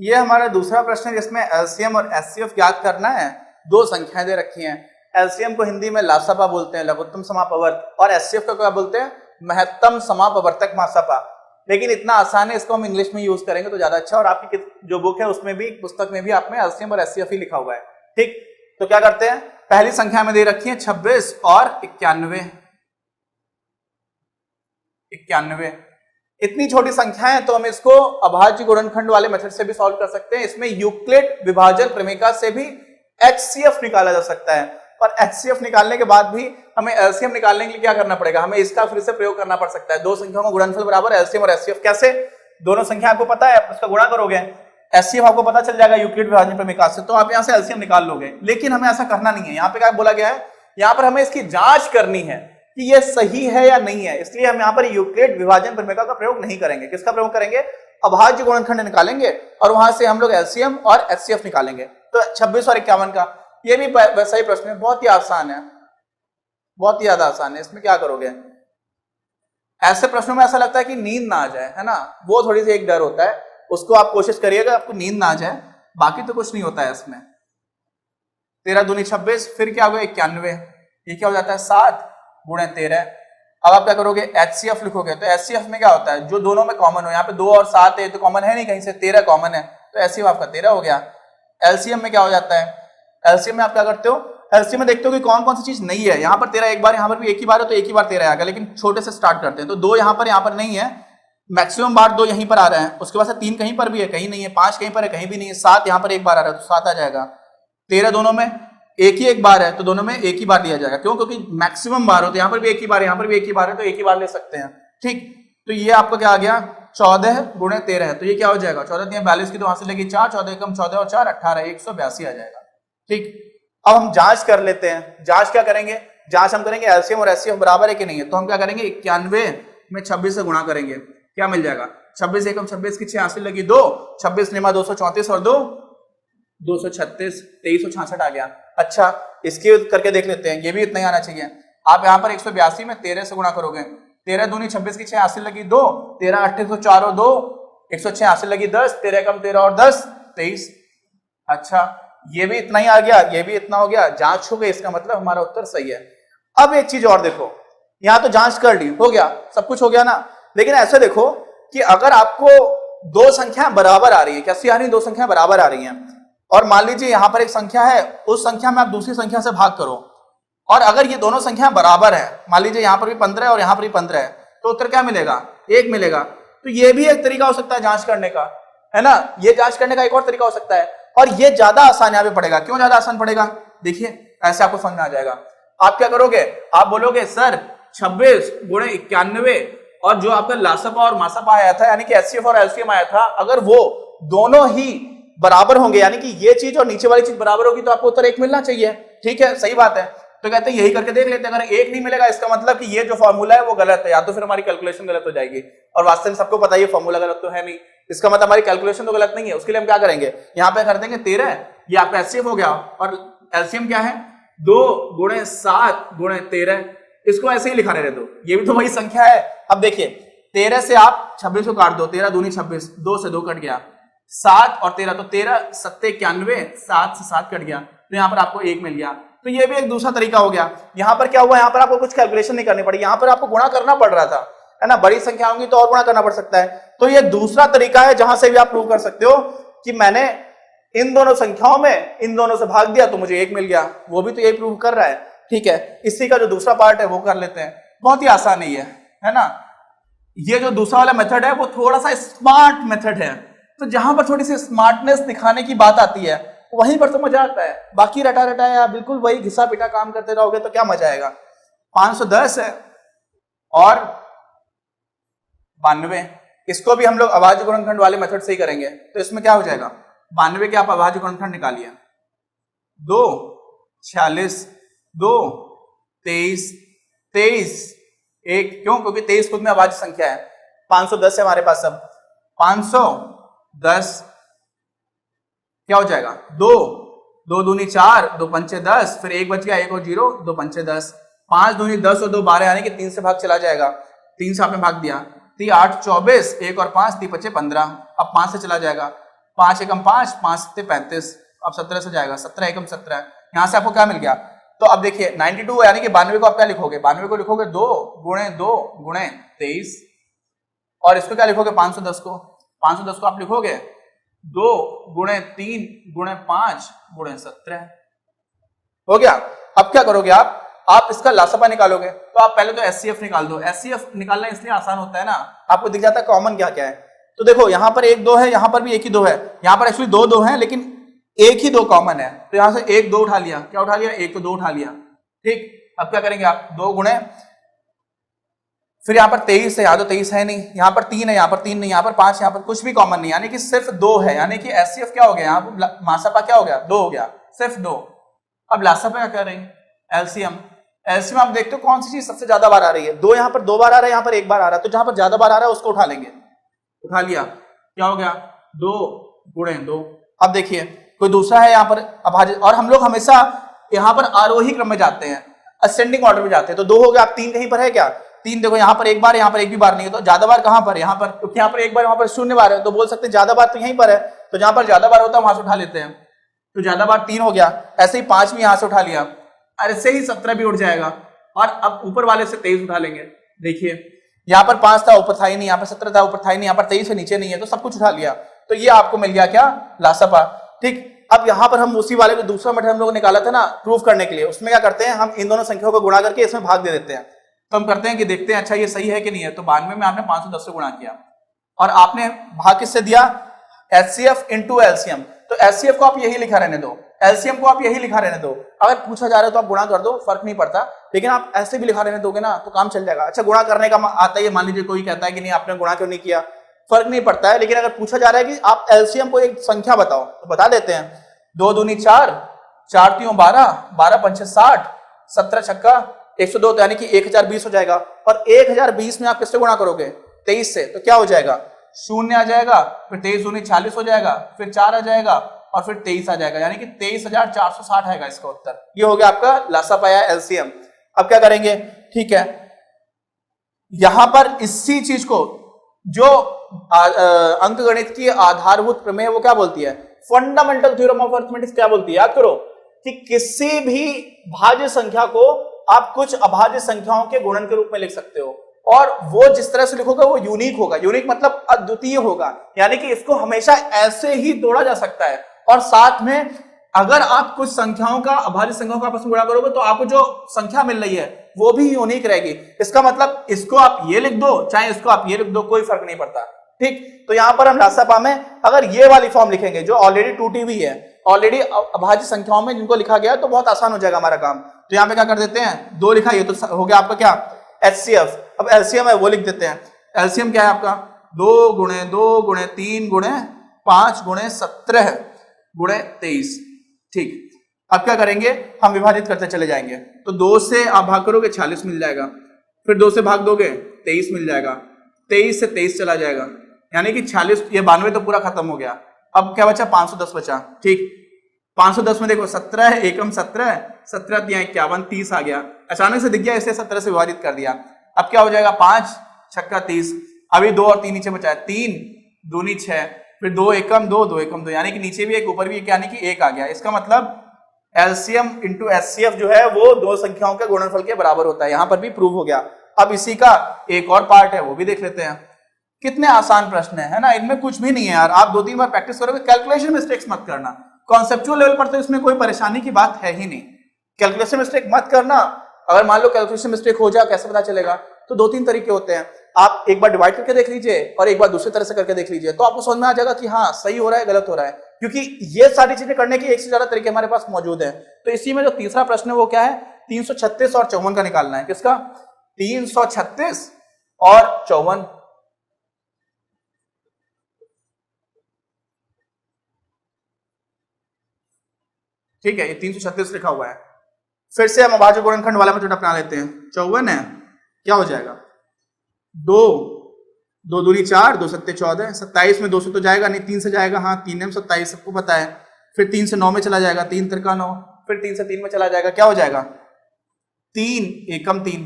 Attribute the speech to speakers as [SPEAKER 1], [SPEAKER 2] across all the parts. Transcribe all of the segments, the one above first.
[SPEAKER 1] ये हमारा दूसरा प्रश्न है जिसमें एलसीएम और एचसीएफ ज्ञात करना है। दो संख्याएं दे रखी हैं। एलसीएम को हिंदी में लासापा बोलते हैं, लघुत्तम समापवर्त, और एचसीएफ को क्या बोलते हैं, महत्तम समापवर्तक मासापा। लेकिन इतना आसान है, इसको हम इंग्लिश में यूज करेंगे तो ज्यादा अच्छा। और आपकी जो बुक है उसमें भी, पुस्तक में भी आप में एलसीएम और एचसीएफ ही लिखा हुआ है। ठीक, तो क्या करते हैं, पहली संख्या में दे रखी है 26 और 91। इतनी छोटी संख्या है तो हम इसको अभाज्य गुणनखंड वाले मेथड से भी सॉल्व कर सकते हैं। इसमें यूक्लिड विभाजन प्रमेय से भी एचसीएफ निकाला जा सकता है। और एचसीएफ निकालने के बाद भी हमें एलसीएम निकालने के लिए क्या करना पड़ेगा, हमें इसका फिर से प्रयोग करना पड़ सकता है। दो संख्याओं का गुणनफल बराबर एलसीएम और एचसीएफ। कैसे, दोनों संख्या आपको पता है, उसका गुणा करोगे, एचसीएफ आपको पता चल जाएगा यूक्लिड विभाजन प्रमेय से, तो आप यहाँ से एलसीएम निकाल लोगे। लेकिन हमें ऐसा करना नहीं है। यहाँ पे क्या बोला गया है, यहाँ पर हमें इसकी जांच करनी है कि ये सही है या नहीं है। इसलिए हम यहाँ पर यूक्लिड विभाजन प्रमेय का प्रयोग नहीं करेंगे। किसका प्रयोग करेंगे, अभाज्य गुणनखंड निकालेंगे और वहां से हम लोग एलसीएम और एचसीएफ निकालेंगे। तो 26 और 51 का ये भी वैसा ही प्रश्न है, बहुत ही आसान है, बहुत ही ज्यादा आसान है। इसमें क्या करोगे, ऐसे प्रश्नों में ऐसा लगता है कि नींद ना आ जाए, है ना, वो थोड़ी सी एक डर होता है, उसको आप कोशिश करिएगा आपको नींद ना आ जाए, बाकी तो कुछ नहीं होता है इसमें। 13 दूनी 26, फिर क्या होगा 91, ये क्या हो जाता है 7 गुणे 13। अब आप क्या करोगे, एचसीएफ लिखोगे। तो एचसीएफ में क्या होता है, जो दोनों में कॉमन हो, यहाँ पे 2 और 7 है तो कॉमन है नहीं कहीं से, 13 कॉमन है, तो एचसीएफ आपका 13 हो गया। एलसीएम में क्या हो जाता है, एलसीएम में आप क्या करते हो, एलसीएम में देखते हो कि कौन कौन सी चीज नहीं है। यहाँ पर 13 एक बार, यहाँ पर भी एक ही बार है तो एक ही बार 13 आएगा, लेकिन छोटे से स्टार्ट करते हैं। तो 2 यहाँ पर नहीं है, मैक्सिमम बार 2 यहीं पर आ रहे हैं। उसके बाद से 3 कहीं पर भी है, कहीं नहीं है, 5 कहीं पर है, कहीं भी नहीं है, 7 यहाँ पर एक बार आ रहा है तो 7 आ जाएगा। 13 दोनों में एक बार है तो दोनों में एक ही बार लिया जाएगा। क्यों, क्योंकि मैक्सिमम बार हो, तो यहाँ पर भी एक ही बार, यहाँ पर भी एक ही बार है तो एक ही बार ले सकते हैं। ठीक, तो ये आपका क्या आ गया 14 गुणे 13 है, तो ये क्या हो जाएगा 14 42 की, तो वहां से लेगी 4, 14 कम 14 और 4 18, 182 आ जाएगा। ठीक, अब हम जांच कर लेते हैं। जांच क्या करेंगे, जांच हम करेंगे एलसीएम और एचसीएफ बराबर है कि नहीं है। तो हम क्या करेंगे, 91 में 26 से गुणा करेंगे, क्या मिल जाएगा, 26 एकम 26 की 86 लगी 2, 26 निमा 234 और 2 236, 2366 आ गया। अच्छा, इसकी करके देख लेते हैं, ये भी इतना ही आना चाहिए। आप यहाँ पर 182 में 13 से गुणा करोगे, 13 दूनी 26 की 86 लगी 2, 13 8 104 और 2 186 लगी 10, 13 कम 13 और 10 23। अच्छा, ये भी इतना ही आ गया, ये भी इतना हो गया। जांच हो गई, इसका मतलब हमारा उत्तर सही है। अब एक चीज और देखो, यहां तो जांच कर ली, हो गया, सब कुछ हो गया ना। लेकिन ऐसे देखो कि अगर आपको दो संख्या बराबर आ रही है, कैसी आ रही है, दो संख्या बराबर आ रही हैं, और मान लीजिए यहां पर एक संख्या है, उस संख्या में आप दूसरी संख्या से भाग करो, और अगर ये दोनों संख्या बराबर है, मान लीजिए यहां पर भी 15 है और यहां पर भी 15 है, तो उत्तर क्या मिलेगा, 1 मिलेगा। तो ये भी एक तरीका हो सकता है जांच करने का, है ना, ये जांच करने का एक और तरीका हो सकता है। और ये ज्यादा आसान यहाँ पे पड़ेगा। क्यों ज्यादा आसान पड़ेगा, देखिए ऐसे आपको समझ में आ जाएगा। आप क्या करोगे, आप बोलोगे सर 26 गुणे 91 और जो आपका लासापा और मासापा आया था, यानी कि एचसीएफ और एलसीएम आया था, अगर वो दोनों ही बराबर होंगे, यानी कि ये चीज और नीचे वाली चीज बराबर होगी, तो आपको उत्तर 1 मिलना चाहिए। ठीक है, सही बात है। तो कहते हैं यही करके देख लेते हैं। अगर 1 नहीं मिलेगा, इसका मतलब कि ये जो फॉर्मूला है वो गलत है, या तो फिर हमारी कैलकुलेशन गलत हो जाएगी। और वास्तव में सबको पता है ये फॉर्मूला गलत तो है नहीं, इसका मतलब हमारी कैलकुलेशन तो गलत नहीं है। उसके लिए हम क्या करेंगे, यहाँ पे कर देंगे 13, ये आपका एचसीएफ हो गया, और एलसीएम क्या है 2 गुणे 7 गुणे 13, इसको ऐसे ही लिखा रहे दो, ये भी तो वही संख्या है। अब देखिए 13 से आप 26 को काट दो, 13 दूनी 26, 2 से 2 कट गया, 7 और 13, तो 13 7 91, 7 से 7 कट गया, तो यहाँ पर आपको 1 मिल गया। तो ये भी एक दूसरा तरीका हो गया। यहाँ पर क्या हुआ, यहाँ पर आपको कुछ कैलकुलेशन नहीं करनी पड़ी, यहाँ पर आपको गुणा करना पड़ रहा था, है ना, बड़ी संख्या होंगी तो और गुणा करना पड़ सकता है। तो ये दूसरा तरीका है जहां से भी आप प्रूव कर सकते हो कि मैंने इन दोनों संख्याओं में इन दोनों से भाग दिया तो मुझे 1 मिल गया। वो भी तो यही प्रूव कर रहा है। ठीक है, इसी का जो दूसरा पार्ट है वो कर लेते हैं। बहुत ही आसान है ना। ये जो दूसरा वाला मेथड है वो थोड़ा सा स्मार्ट मेथड है, तो जहां पर थोड़ी सी स्मार्टनेस दिखाने की बात आती है वहीं पर तो मजा आता है। बाकी रटा रटाया बिल्कुल वही घिसा पिटा काम करते रहोगे तो क्या मजा आएगा। 510 है और 92, इसको भी हम लोग अभाज्य गुणनखंड वाले मेथड से ही करेंगे। तो इसमें क्या हो जाएगा, 92 के आप अभाज्य गुणनखंड निकालिए, 2 46 2 23 23 1, क्यों, क्योंकि 23 खुद में अभाज्य संख्या है। 510 है हमारे पास, अब 510 क्या हो जाएगा, 2 2 दूनी 4, 2 पंचे 10, फिर 1 बच गया, 1 और 0, 2 पंचे 10, 5 दूनी 10 और 2 12, यानी कि 3 से भाग चला जाएगा, 3 से आपने भाग दिया, 3 8 24, 1 और 5, 3 5 15, अब 5 से चला जाएगा, 5 एकम 5, 5 सत्ते 35, अब 17 से जाएगा, 17 एकम 17, यहां से आपको क्या मिल गया? तो अब देखिए 92 यानी कि 92 को आप क्या लिखोगे? 92 को लिखोगे 2 गुणे 2 गुणे 23, और इसको क्या लिखोगे? 510 को, 510 को आप लिखोगे 2 गुणे 3 गुणे 5 गुणे 17, हो गया। अब क्या करोगे आप इसका लासपा निकालोगे, तो आप पहले तो एचसीएफ निकाल दो। एचसीएफ निकालना इसलिए आसान होता है ना, आपको दिख जाता है कॉमन क्या क्या है। तो देखो यहाँ पर 1 2 है, यहाँ पर भी 1 ही 2 है, यहाँ पर एक्चुअली 2 2 है लेकिन 1 ही 2 कॉमन है, तो यहाँ से 1 2 उठा लिया, क्या उठा लिया? 1 तो 2 उठा लिया, ठीक। अब क्या करेंगे आप? 2 गुणे, फिर यहाँ पर 23 है, यहाँ तो 23 है नहीं, यहाँ पर 3 है, यहाँ पर 3 नहीं, यहाँ पर 5, यहाँ पर कुछ भी कॉमन नहीं, यानी कि सिर्फ 2 है, यानी कि एचसीएफ क्या हो गया? यहाँ पर मासापा क्या हो गया? 2 हो गया, सिर्फ 2। अब लासापा क्या कर रहे हैं? एलसीएम। एलसीएम आप देखते हो कौन सी चीज सबसे ज्यादा बार आ रही है? 2 यहाँ पर 2 बार आ रहा है, यहाँ पर 1 बार आ रहा है, तो जहां पर ज्यादा बार आ रहा है उसको उठा लेंगे, उठा लिया, क्या हो गया? 2 गुणे 2। अब देखिए कोई दूसरा है यहाँ पर अभाज्य, और हम लोग हमेशा यहाँ पर आरोही क्रम में जाते हैं, असेंडिंग ऑर्डर में जाते हैं, तो 2 हो गया। आप 3 कहीं पर है क्या? 3 देखो यहाँ पर 1 बार, यहाँ पर 1 भी बार नहीं है, तो ज्यादा बार कहां पर? यहाँ पर, क्योंकि यहाँ पर 1 बार, वहां पर 0 बार है, तो बोल सकते हैं ज्यादा बार तो यहीं पर है, तो जहां पर ज्यादा बार होता है वहां से उठा लेते हैं, तो ज्यादा बार 3 हो गया। ऐसे ही 5 भी यहां से उठा लिया, और ऐसे ही 17 भी उठ जाएगा, और अब ऊपर वाले से 23 उठा लेंगे। देखिए यहाँ पर 5 था, ऊपर था ही नहीं, यहाँ पर 17 था, ऊपर था ही नहीं, यहाँ पर 23 से नीचे नहीं है, तो सब कुछ उठा लिया, तो ये आपको मिल गया क्या? लासापा, ठीक। अब यहाँ पर हम उसी वाले को दूसरा मेथड हम लोग निकाला था ना प्रूफ करने के लिए, उसमें क्या करते हैं? हम इन दोनों संख्याओं को गुणा करके इसमें भाग दे देते हैं। तो हम करते हैं कि देखते हैं अच्छा ये सही है कि नहीं है। तो 92 में आपने 510 से गुणा किया, और आपने भाग किससे दिया? HCF into LCM. तो एचसीएफ को आप यही लिखा रहने दो, एलसीएम को आप यही लिखा रहने दो। अगर पूछा जा रहा है तो आप गुणा कर दो, फर्क नहीं पड़ता, लेकिन आप ऐसे भी लिखा रहने दोगे ना तो काम चल जाएगा। अच्छा गुणा करने का आता है, मान लीजिए कोई कहता है कि नहीं आपने गुणा क्यों नहीं किया, फर्क नहीं पड़ता है, लेकिन अगर पूछा जा रहा है कि आप एलसीएम को एक संख्या बताओ तो बता देते हैं। 2 दूनी 4, 4 तीन 12, 12 पंचे 60, 17 छक्का 102, तो यानी कि 1020 हो जाएगा। और 1020 में आप किससे गुणा करोगे? 23 से, तो क्या हो जाएगा? 0 आ जाएगा, फिर 23 दूनी 40 हो जाएगा, फिर 4 आ जाएगा, और फिर 23 आ जाएगा, यानी कि 23,460 आएगा इसका उत्तर। ये हो गया आपका लासापा या एलसीएम। अब क्या करेंगे? ठीक है, यहां पर इसी चीज को जो अंकगणित की आधारभूत प्रमेय वो क्या बोलती है? फंडामेंटल थ्योरम ऑफ अरिथमेटिक्स क्या बोलती है? याद करो कि किसी भी भाज्य संख्या को आप कुछ अभाज्य संख्याओं के गुणन के रूप में लिख सकते हो, और वो जिस तरह से लिखोगे वो यूनिक होगा। यूनिक मतलब अद्वितीय होगा, यानी कि इसको हमेशा ऐसे ही तोड़ा जा सकता है। और साथ में अगर आप कुछ संख्याओं का अभाज्य संख्याओं का आपस में गुणा करोगे तो आपको जो संख्या मिल रही है वो भी यूनिक रहेगी। इसका मतलब इसको आप ये लिख दो चाहे इसको आप ये लिख दो, कोई फर्क नहीं पड़ता, ठीक। तो यहां पर हम लासापा में अगर ये वाली फॉर्म लिखेंगे जो ऑलरेडी टूटी हुई है, ऑलरेडी अभाज्य संख्याओं में जिनको लिखा गया है, तो बहुत आसान हो जाएगा हमारा काम। तो यहाँ पे क्या कर देते हैं? 2 लिखा, ये तो हो गया आपका क्या? एचसीएफ। अब एलसीएम है वो लिख देते हैं। एलसीएम क्या है आपका? 2 गुणे 2 गुणे 3 गुणे 5 गुणे 17 गुणे 23, ठीक। अब क्या करेंगे? हम विभाजित करते चले जाएंगे। तो 2 से आप भाग करोगे 46 मिल जाएगा, फिर 2 से भाग दोगे 23 मिल जाएगा, 23 से 23 चला जाएगा, यानी कि 46, ये 92 तो पूरा खत्म हो गया। अब क्या बचा? 510 बचा, ठीक। 510 में देखो 17 है, एकम 17, 17 दिया 51, 30 आ गया, अचानक से दिख गया, इसे 17 से विभाजित कर दिया। अब क्या हो जाएगा? 5 छक्का 30, अभी 2 और 3 नीचे बचा है, 3 दूनी 6, फिर 2 एकम 2, 2 एकम 2, यानी कि नीचे भी एक ऊपर भी एक, यानी कि 1 आ गया। इसका मतलब एलसीएम इंटू एचसीएफ जो है वो 2 संख्याओं के गुणनफल के बराबर होता है। यहां पर भी प्रूव हो गया। अब इसी का एक और पार्ट है वो भी देख लेते हैं। कितने आसान प्रश्न है ना, इनमें कुछ भी नहीं है यार। आप 2-3 बार प्रैक्टिस करोगे, कैलकुलेशन मिस्टेक्स मत करना। कॉन्सेप्चुअल लेवल पर तो इसमें कोई परेशानी की बात है ही नहीं, कैलकुलेशन मिस्टेक मत करना। अगर मान लो कैलकुलेशन मिस्टेक हो जाए, कैसे पता चलेगा? तो 2-3 तरीके होते हैं। आप एक बार डिवाइड करके देख लीजिए और एक बार दूसरी तरह से करके देख लीजिए, तो आपको समझ में आ जाएगा कि हाँ सही हो रहा है गलत हो रहा है, क्योंकि ये सारी चीजें करने के एक से ज्यादा तरीके हमारे पास मौजूद है। तो इसी में जो तीसरा प्रश्न है वो क्या है? 336 और 54 का निकालना है। किसका? 336 और 54। ठीक है, ये 336 लिखा हुआ है। फिर से हम अभाज्य गुणनखंड वाला मेथड अपना लेते हैं। 54 है, क्या हो जाएगा? 2 2 दूनी 4, 2 सत्ते 14, 27 में 2 से तो जाएगा नहीं, 3 से जाएगा। हाँ 3 में 27 सबको पता है। फिर 3 से 9 में चला जाएगा, 3 तिरका 9, फिर 3 से 3 में चला जाएगा, क्या हो जाएगा? 3 एकम 3,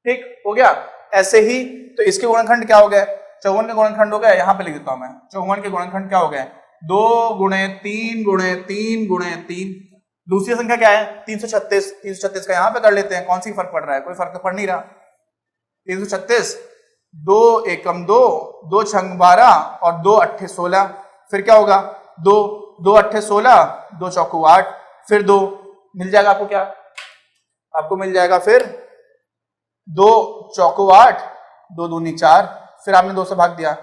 [SPEAKER 1] ठीक हो गया। ऐसे ही तो इसके गुणनखंड क्या हो गए? 54 के गुणनखंड हो गए, यहाँ पे लिख देता हूं मैं। 54 के गुणनखंड क्या हो गए? 2 गुणे 3 गुणे 3 गुणे 3। दूसरी संख्या क्या है 336। 336 का यहां पे कर लेते हैं, कौन सी फर्क पड़ रहा है, कोई फर्क तो पड़ नहीं रहा। 336 2 एकम 2, 2 छंग 12 और 2 अट्ठे 16। फिर क्या होगा 2 2 अट्ठे 16, 2 चौकू 8, फिर 2 मिल जाएगा आपको, क्या आपको मिल जाएगा फिर 2 चौकू 8, 2 दूनी 4, फिर आपने 2 से भाग दिया,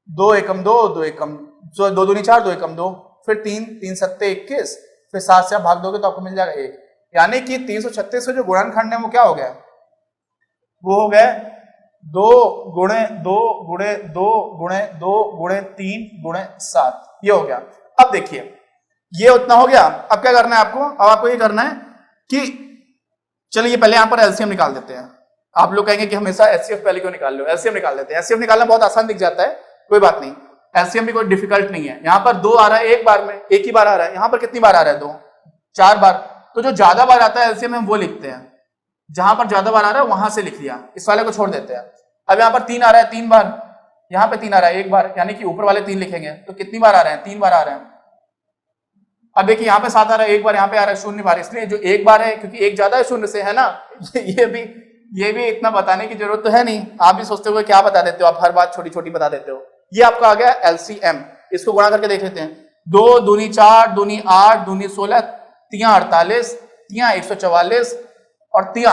[SPEAKER 1] 2 एकम 2, 2 एकम 2 दूनी 4, 2 एकम 2, फिर 3 3 सत्ते 21, फिर 7 से आप भाग दोगे तो आपको मिल जाएगा 1। यानी कि 336 से जो गुणनखंड है वो क्या हो गया, वो हो गया 2 गुणे 2 गुणे 2 गुणे 2 गुणे 3 गुणे 7, ये हो गया। अब देखिए ये उतना हो गया। अब क्या करना है आपको, अब आपको ये करना है कि चलिए पहले यहां पर एलसीएम निकाल देते हैं। आप लोग कहेंगे कि हमेशा एचसीएफ पहले क्यों निकाल लो, एलसीएम निकाल देते हैं। एलसीएम निकालना बहुत आसान दिख जाता है, कोई बात नहीं, एलसीएम भी कोई डिफिकल्ट नहीं है। यहां पर 2 आ रहा है एक बार में, एक ही बार आ रहा है। यहां पर कितनी बार आ रहा है 2 4 बार, तो जो ज्यादा बार आता है एलसीएम हम वो लिखते हैं, जहां पर ज्यादा बार आ रहा है वहां से लिख लिया, इस वाले को छोड़ देते हैं। अब यहाँ पर 3 आ रहा है 3 बार, यहाँ पे 3 आ रहा है 1 बार, यानी कि ऊपर वाले 3 लिखेंगे तो कितनी बार आ रहे हैं 3 बार आ रहे हैं। अब देखिए यहाँ पे 7 आ रहा है 1 बार, यहाँ पे आ रहा है 0 बार, इसलिए जो 1 बार है क्योंकि 1 ज्यादा है 0 से, है ना। ये भी इतना बताने की जरूरत तो है नहीं, आप भी सोचते हो क्या बता देते हो, आप हर बात छोटी छोटी बता देते हो। ये आपका आ गया एलसीएम, इसको गुणा करके देख लेते हैं। 2 दूनी 4, दूनी 8, दूनी 16, 3 48, 3 144 और 3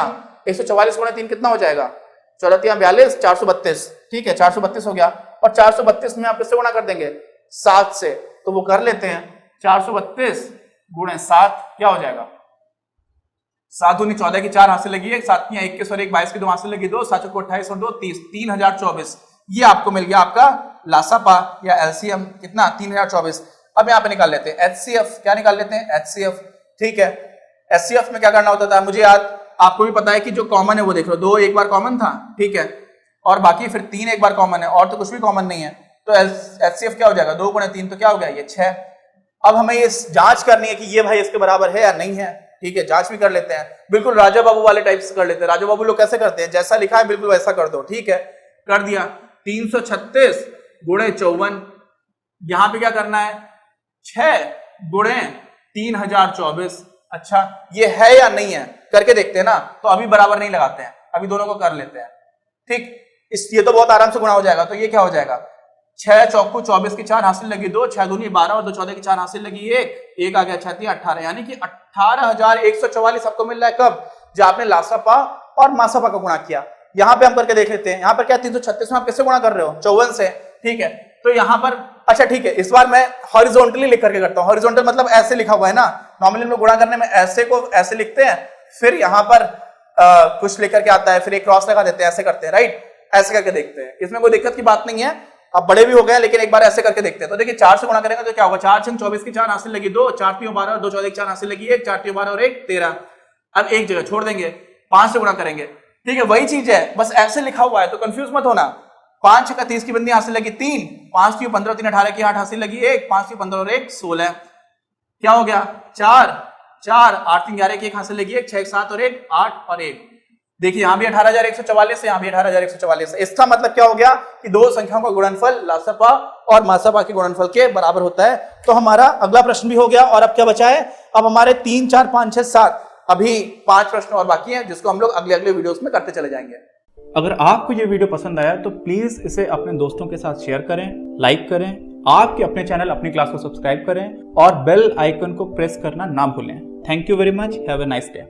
[SPEAKER 1] 144 गुणा 3 कितना हो जाएगा, 14 3 42, 432। ठीक है 432 हो गया। और 432 में आप किससे गुणा कर देंगे 7 से, तो वो कर लेते हैं। 432 गुणे 7 क्या हो जाएगा, 7 दूनी 14 की 4 हासिल लगी 1, 7 21 और 1 22 की 2 हासिल लगी 2, 7 को 28 और 2 30, 3024। ये आपको मिल गया आपका लासापा या एलसीएम कितना 3024। अब यहाँ पे निकाल लेते हैं एचसीएफ, क्या निकाल लेते हैं एचसीएफ। ठीक है एचसीएफ में क्या करना होता था मुझे याद, आपको भी पता है कि जो कॉमन है वो देख लो, 2 एक बार कॉमन था, ठीक है, और बाकी फिर 3 एक बार कॉमन है, और तो कुछ भी कॉमन नहीं है। तो एचसीएफ क्या हो जाएगा 2 गुणे 3 तो क्या हो गया ये 6। अब हमें ये जांच करनी है कि ये भाई इसके बराबर है या नहीं है। ठीक है जांच भी कर लेते हैं, बिल्कुल राजा बाबू वाले टाइप से कर लेते हैं। राजा बाबू लोग कैसे करते हैं, जैसा लिखा है बिल्कुल वैसा कर दो। ठीक है कर दिया। 336 गुणे 54, यहां पे क्या करना है 6 गुणे 3024। अच्छा ये है या नहीं है करके देखते हैं ना, तो अभी बराबर नहीं लगाते हैं, अभी दोनों को कर लेते हैं। ठीक ये तो बहुत आराम से गुणा हो जाएगा, तो ये क्या हो जाएगा 6 चौकू 24 की 4 हासिल लगी 2, 6 दूनी 12 और 2 14 की 4 हासिल लगी 1 आ गया 6 18, यानी कि 18144 आपको मिल रहा है। कब, जब आपने लासापा और मासापा का गुणा किया। यहां पे हम करके देख लेते हैं, यहां पर क्या 336 में आप किससे गुणा कर रहे हो 54 से। ठीक है तो यहां पर अच्छा ठीक है, इस बार मैं हॉरिजॉन्टली लिख करके करता हूं। हॉरिजॉन्टल मतलब ऐसे लिखा हुआ है ना, नॉर्मली हम लोग गुणा करने में ऐसे को ऐसे लिखते हैं, फिर यहां पर कुछ लिख करके आता है, फिर एक क्रॉस लगा देते हैं, ऐसे करते हैं राइट, ऐसे करके देखते हैं, इसमें कोई दिक्कत की बात नहीं है। अब बड़े भी हो गए लेकिन एक बार ऐसे करके देखते हैं। तो देखिए 4 से गुणा करेंगे तो क्या होगा, 4 6 24 की 4 हासिल लगी 2, 4 3 12 और 2 14 की 4 हासिल लगी 1, 4 3 12 और 1 13। अब एक जगह छोड़ देंगे, 5 से गुणा करेंगे। ठीक है वही चीज है, बस ऐसे लिखा हुआ है तो कंफ्यूज मत होना। 5 6 30 की बंदी हासिल लगी 3, 5 3 15 3 18 की 8 हासिल लगी 1, 5 3 15 और 1 16। क्या हो गया 4 4 8 3 11 की 1 हासिल लगी 1, 6 1 7 और 1 8 और 1। देखिए यहां भी 18144 है, यहां भी 18144 है। इसका मतलब क्या हो गया कि दो संख्याओं का गुणनफल लासापा और मासापा के गुणनफल के बराबर होता है। तो हमारा अगला प्रश्न भी हो गया। और अब क्या बचा है, अब हमारे 3 4 5 6 7 अभी 5 प्रश्न और बाकी हैं, जिसको हम लोग अगले वीडियोस में करते चले जाएंगे।
[SPEAKER 2] अगर आपको ये वीडियो पसंद आया तो प्लीज इसे अपने दोस्तों के साथ शेयर करें, लाइक करें, आपके अपने चैनल अपनी क्लास को सब्सक्राइब करें और बेल आइकन को प्रेस करना ना भूलें। Thank you very much, have a nice day.